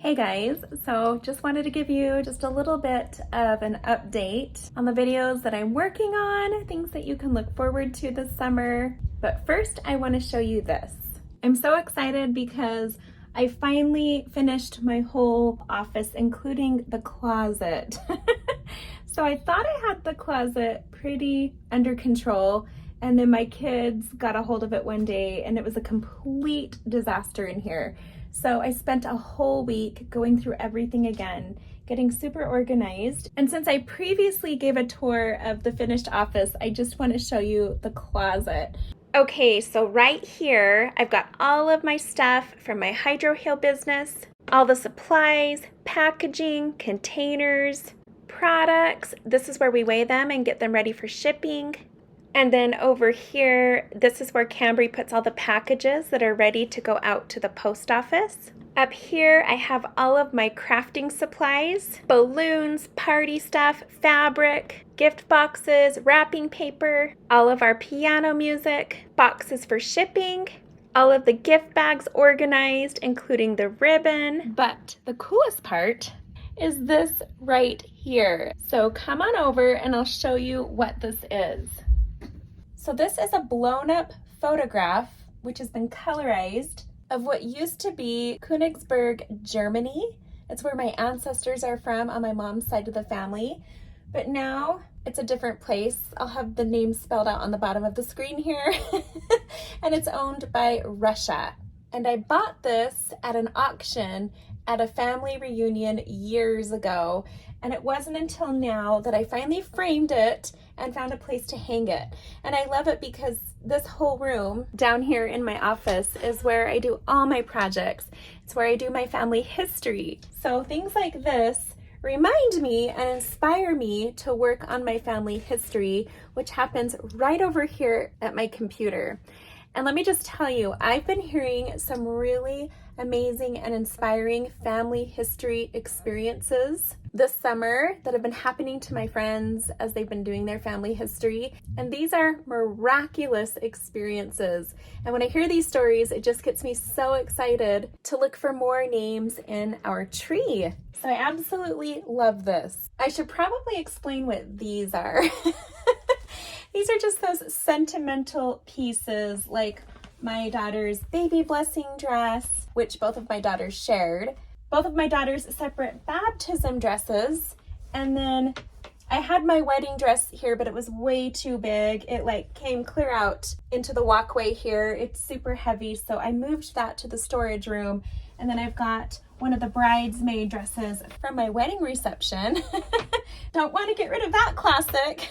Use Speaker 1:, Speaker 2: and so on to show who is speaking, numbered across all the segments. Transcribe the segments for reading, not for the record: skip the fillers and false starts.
Speaker 1: Hey guys, so just wanted to give you just a little bit of an update on the videos that I'm working on, things that you can look forward to this summer. But first, I want to show you this. I'm so excited because I finally finished my whole office, including the closet. So I thought I had the closet pretty under control, and then my kids got a hold of it one day and it was a complete disaster in here. So I spent a whole week going through everything again, getting super organized. And since I previously gave a tour of the finished office, I just want to show you the closet. Okay, so right here, I've got all of my stuff from my Hydro Heal business, all the supplies, packaging, containers, products. This is where we weigh them and get them ready for shipping. And then over here, this is where Cambry puts all the packages that are ready to go out to the post office. Up here, I have all of my crafting supplies, balloons, party stuff, fabric, gift boxes, wrapping paper, all of our piano music, boxes for shipping, all of the gift bags organized, including the ribbon. But the coolest part is this right here. So come on over and I'll show you what this is. So this is a blown up photograph, which has been colorized, of what used to be Königsberg, Germany. It's where my ancestors are from on my mom's side of the family, but now it's a different place. I'll have the name spelled out on the bottom of the screen here. And it's owned by Russia. And I bought this at an auction at a family reunion years ago. And it wasn't until now that I finally framed it and found a place to hang it. And I love it because this whole room down here in my office is where I do all my projects. It's where I do my family history. So things like this remind me and inspire me to work on my family history, which happens right over here at my computer. And let me just tell you, I've been hearing some really amazing and inspiring family history experiences this summer that have been happening to my friends as they've been doing their family history. And these are miraculous experiences. And when I hear these stories, it just gets me so excited to look for more names in our tree. So I absolutely love this. I should probably explain what these are. These are just those sentimental pieces, like my daughter's baby blessing dress, which both of my daughters shared, both of my daughters' separate baptism dresses, and then I had my wedding dress here, but it was way too big. It came clear out into the walkway here. It's super heavy, so I moved that to the storage room. And then I've got one of the bridesmaid dresses from my wedding reception. Don't want to get rid of that classic.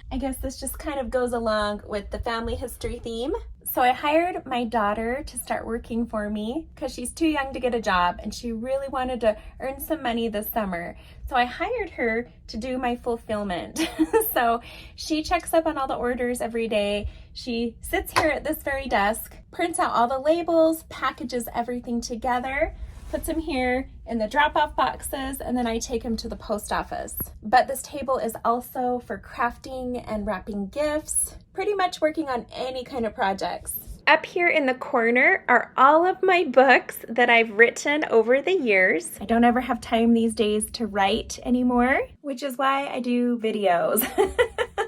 Speaker 1: I guess this just kind of goes along with the family history theme. So I hired my daughter to start working for me because she's too young to get a job and she really wanted to earn some money this summer. So I hired her to do my fulfillment. So she checks up on all the orders every day. She sits here at this very desk, prints out all the labels, packages everything together, puts them here in the drop-off boxes, and then I take them to the post office. But this table is also for crafting and wrapping gifts, pretty much working on any kind of projects. Up here in the corner are all of my books that I've written over the years. I don't ever have time these days to write anymore, which is why I do videos.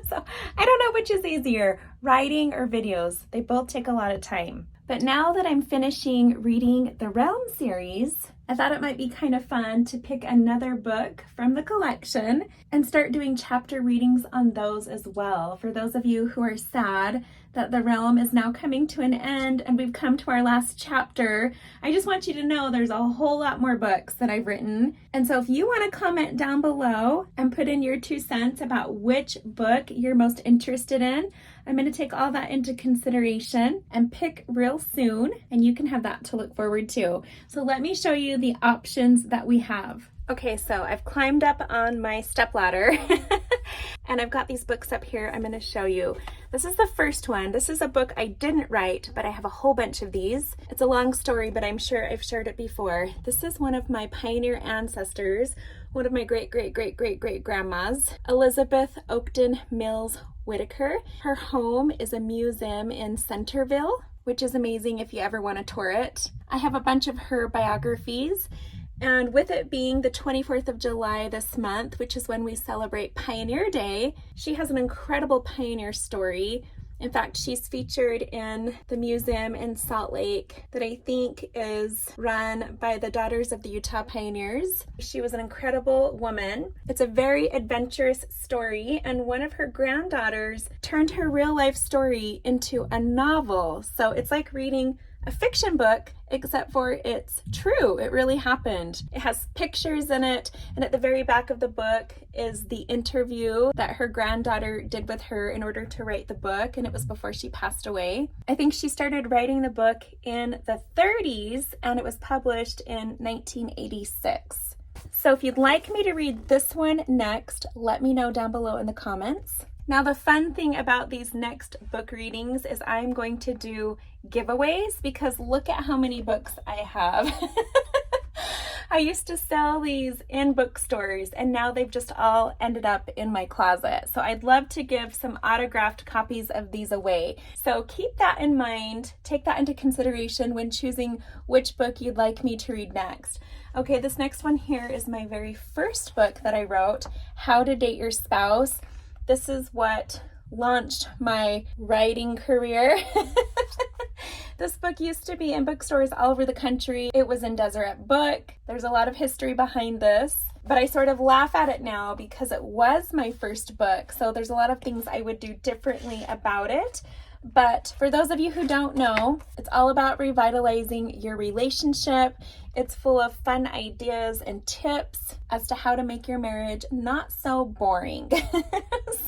Speaker 1: So I don't know which is easier, writing or videos. They both take a lot of time. But now that I'm finishing reading the Realm series, I thought it might be kind of fun to pick another book from the collection and start doing chapter readings on those as well. For those of you who are sad that the Realm is now coming to an end and we've come to our last chapter, I just want you to know there's a whole lot more books that I've written. And so if you want to comment down below and put in your 2 cents about which book you're most interested in, I'm going to take all that into consideration and pick real soon, and you can have that to look forward to. So let me show you the options that we have. Okay, so I've climbed up on my stepladder and I've got these books up here I'm going to show you. This is the first one. This is a book I didn't write, but I have a whole bunch of these. It's a long story, but I'm sure I've shared it before. This is one of my pioneer ancestors, one of my great-great-great-great-great-grandmas, Elizabeth Oakton Mills Whitaker. Her home is a museum in Centerville. which is amazing if you ever want to tour it. I have a bunch of her biographies, and with it being the 24th of July this month, which is when we celebrate Pioneer Day, she has an incredible pioneer story. In fact, she's featured in the museum in Salt Lake that I think is run by the Daughters of the Utah Pioneers. She was an incredible woman. It's a very adventurous story, and one of her granddaughters turned her real life story into a novel. So it's like reading a fiction book, except for it's true. It really happened. It has pictures in it, and at the very back of the book is the interview that her granddaughter did with her in order to write the book, and it was before she passed away. I think she started writing the book in the 30s, and it was published in 1986. So if you'd like me to read this one next, let me know down below in the comments. Now, the fun thing about these next book readings is I'm going to do giveaways, because look at how many books I have. I used to sell these in bookstores, and now they've just all ended up in my closet. So I'd love to give some autographed copies of these away. So keep that in mind. Take that into consideration when choosing which book you'd like me to read next. Okay, this next one here is my very first book that I wrote, How to Date Your Spouse. This is what launched my writing career. This book used to be in bookstores all over the country. It was in Deseret Book. There's a lot of history behind this, but I sort of laugh at it now because it was my first book. So there's a lot of things I would do differently about it. But for those of you who don't know, it's all about revitalizing your relationship. It's full of fun ideas and tips as to how to make your marriage not so boring.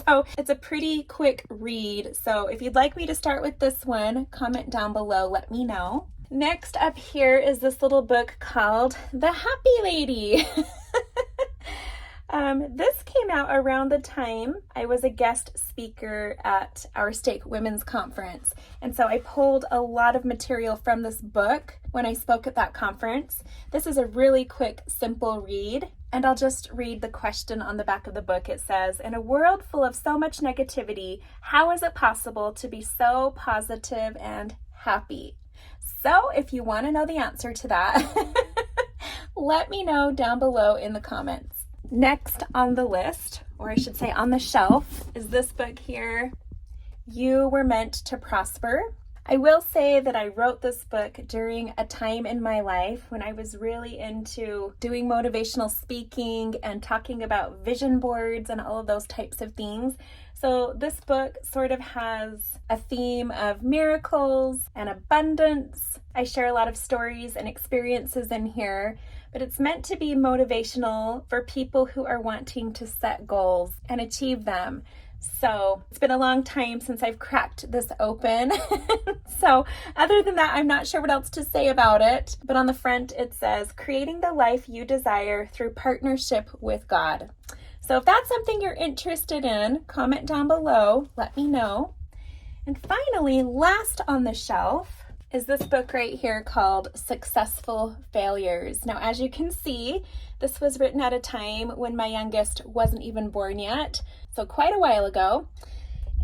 Speaker 1: So it's a pretty quick read. So if you'd like me to start with this one, comment down below, let me know. Next up here is this little book called The Happy Lady. This came out around the time I was a guest speaker at our stake women's conference. And so I pulled a lot of material from this book when I spoke at that conference. This is a really quick, simple read. And I'll just read the question on the back of the book. It says, in a world full of so much negativity, how is it possible to be so positive and happy? So if you want to know the answer to that, let me know down below in the comments. Next on the list, or I should say on the shelf, is this book here, You Were Meant to Prosper. I will say that I wrote this book during a time in my life when I was really into doing motivational speaking and talking about vision boards and all of those types of things. So this book sort of has a theme of miracles and abundance. I share a lot of stories and experiences in here, but it's meant to be motivational for people who are wanting to set goals and achieve them. So it's been a long time since I've cracked this open. So other than that, I'm not sure what else to say about it. But on the front, it says, creating the life you desire through partnership with God. So if that's something you're interested in, comment down below, let me know. And finally, last on the shelf is this book right here called Successful Failures. Now, as you can see, this was written at a time when my youngest wasn't even born yet, so quite a while ago.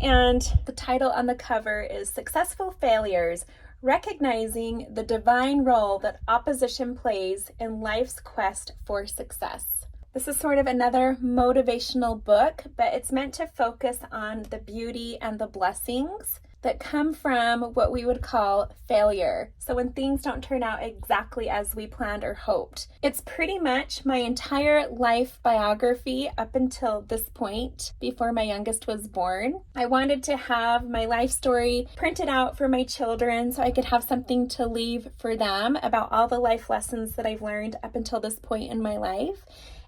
Speaker 1: And the title on the cover is Successful Failures, Recognizing the Divine Role that Opposition Plays in Life's Quest for Success. This is sort of another motivational book, but it's meant to focus on the beauty and the blessings that come from what we would call failure. So when things don't turn out exactly as we planned or hoped. It's pretty much my entire life biography up until this point, before my youngest was born. I wanted to have my life story printed out for my children so I could have something to leave for them about all the life lessons that I've learned up until this point in my life.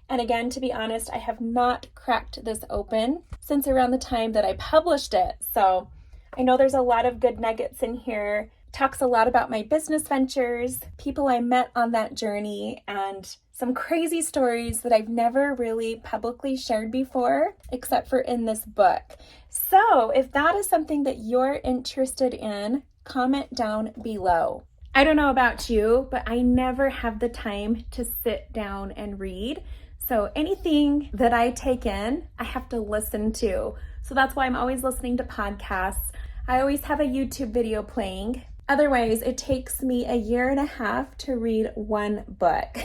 Speaker 1: And again, to be honest, I have not cracked this open since around the time that I published it. So I know there's a lot of good nuggets in here. It talks a lot about my business ventures, people I met on that journey, and some crazy stories that I've never really publicly shared before, except for in this book. So if that is something that you're interested in, comment down below. I don't know about you, but I never have the time to sit down and read. So anything that I take in, I have to listen to. So that's why I'm always listening to podcasts. I always have a YouTube video playing. Otherwise, it takes me a year and a half to read one book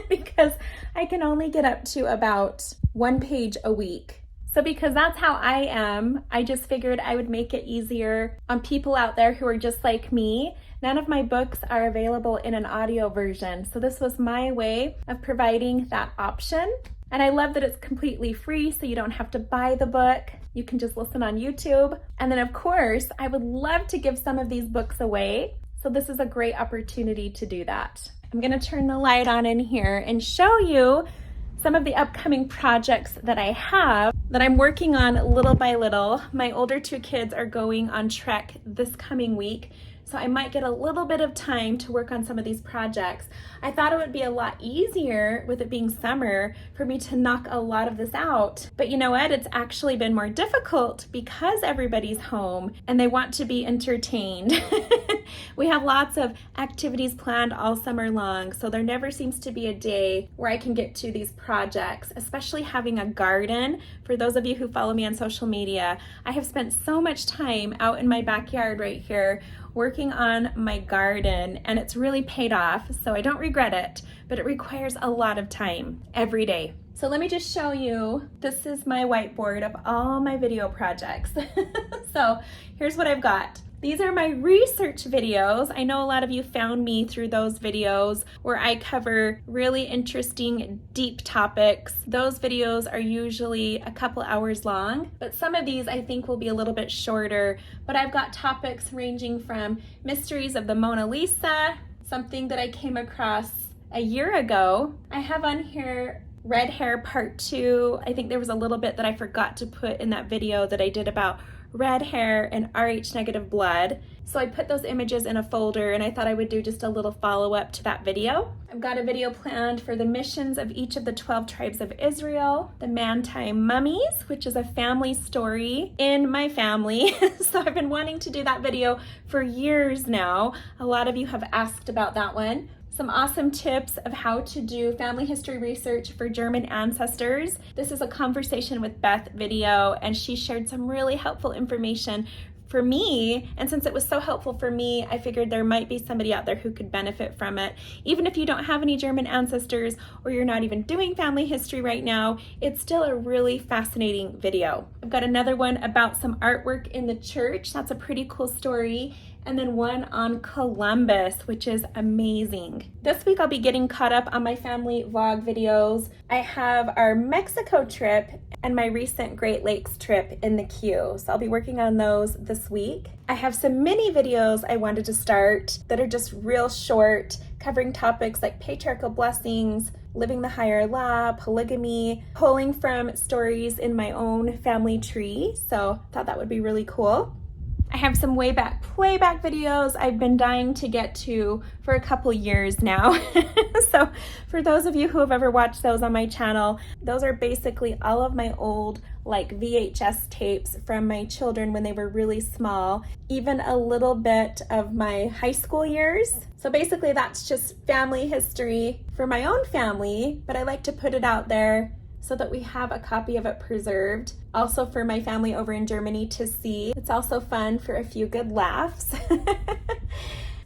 Speaker 1: because I can only get up to about one page a week. So because that's how I am, I just figured I would make it easier on people out there who are just like me. None of my books are available in an audio version. So this was my way of providing that option. And I love that it's completely free, so you don't have to buy the book. You can just listen on YouTube. And then of course, I would love to give some of these books away. So this is a great opportunity to do that. I'm gonna turn the light on in here and show you some of the upcoming projects that I have that I'm working on little by little. My older two kids are going on Trek this coming week, so I might get a little bit of time to work on some of these projects. I thought it would be a lot easier with it being summer for me to knock a lot of this out. But you know what? It's actually been more difficult because everybody's home and they want to be entertained. We have lots of activities planned all summer long, so there never seems to be a day where I can get to these projects, especially having a garden. For those of you who follow me on social media, I have spent so much time out in my backyard right here working on my garden, and it's really paid off, so I don't regret it, but it requires a lot of time every day. So let me just show you, this is my whiteboard of all my video projects. So here's what I've got. These are my research videos. I know a lot of you found me through those videos where I cover really interesting, deep topics. Those videos are usually a couple hours long, but some of these I think will be a little bit shorter. But I've got topics ranging from mysteries of the Mona Lisa, something that I came across a year ago. I have on here red hair part 2. I think there was a little bit that I forgot to put in that video that I did about red hair and Rh negative blood. So I put those images in a folder and I thought I would do just a little follow-up to that video. I've got a video planned for the missions of each of the 12 tribes of Israel, the Manti mummies, which is a family story in my family. So I've been wanting to do that video for years now. A lot of you have asked about that one. Some awesome tips of how to do family history research for German ancestors. This is a conversation with Beth video, and she shared some really helpful information for me. And since it was so helpful for me, I figured there might be somebody out there who could benefit from it. Even if you don't have any German ancestors or you're not even doing family history right now, it's still a really fascinating video. I've got another one about some artwork in the church. That's a pretty cool story. And then one on Columbus, which is amazing. This week I'll be getting caught up on my family vlog videos. I have our Mexico trip and my recent Great Lakes trip in the queue, so I'll be working on those this week. I have some mini videos I wanted to start that are just real short, covering topics like patriarchal blessings, living the higher law, polygamy, pulling from stories in my own family tree, so I thought that would be really cool. I have some way back playback videos I've been dying to get to for a couple years now. So for those of you who have ever watched those on my channel, those are basically all of my old like VHS tapes from my children when they were really small, even a little bit of my high school years. So basically that's just family history for my own family, but I like to put it out there so that we have a copy of it preserved. Also for my family over in Germany to see. It's also fun for a few good laughs.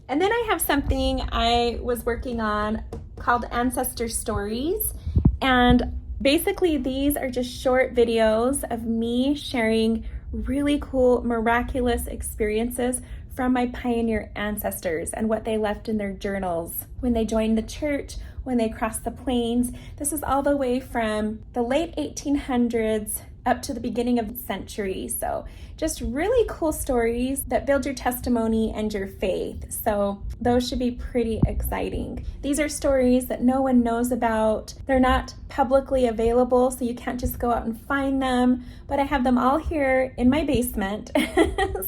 Speaker 1: And then I have something I was working on called Ancestor Stories. And basically these are just short videos of me sharing really cool, miraculous experiences from my pioneer ancestors and what they left in their journals when they joined the church, when they crossed the plains. This is all the way from the late 1800s up to the beginning of the century. So just really cool stories that build your testimony and your faith. So those should be pretty exciting. These are stories that no one knows about. They're not publicly available, so you can't just go out and find them, but I have them all here in my basement.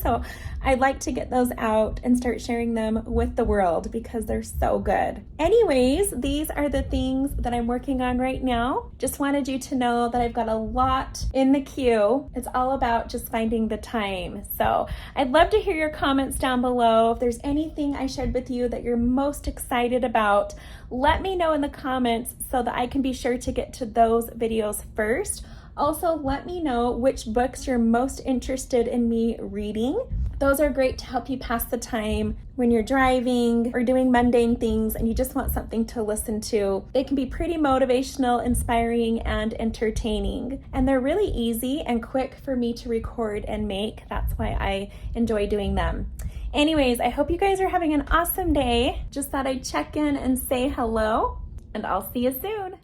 Speaker 1: So I'd like to get those out and start sharing them with the world because they're so good. Anyways, these are the things that I'm working on right now. Just wanted you to know that I've got a lot in the queue. It's all about just finding the time. So I'd love to hear your comments down below. If there's anything I shared with you that you're most excited about, let me know in the comments so that I can be sure to get to those videos first. Also, let me know which books you're most interested in me reading. Those are great to help you pass the time when you're driving or doing mundane things and you just want something to listen to. They can be pretty motivational, inspiring, and entertaining. And they're really easy and quick for me to record and make. That's why I enjoy doing them. Anyways, I hope you guys are having an awesome day. Just thought I'd check in and say hello, and I'll see you soon.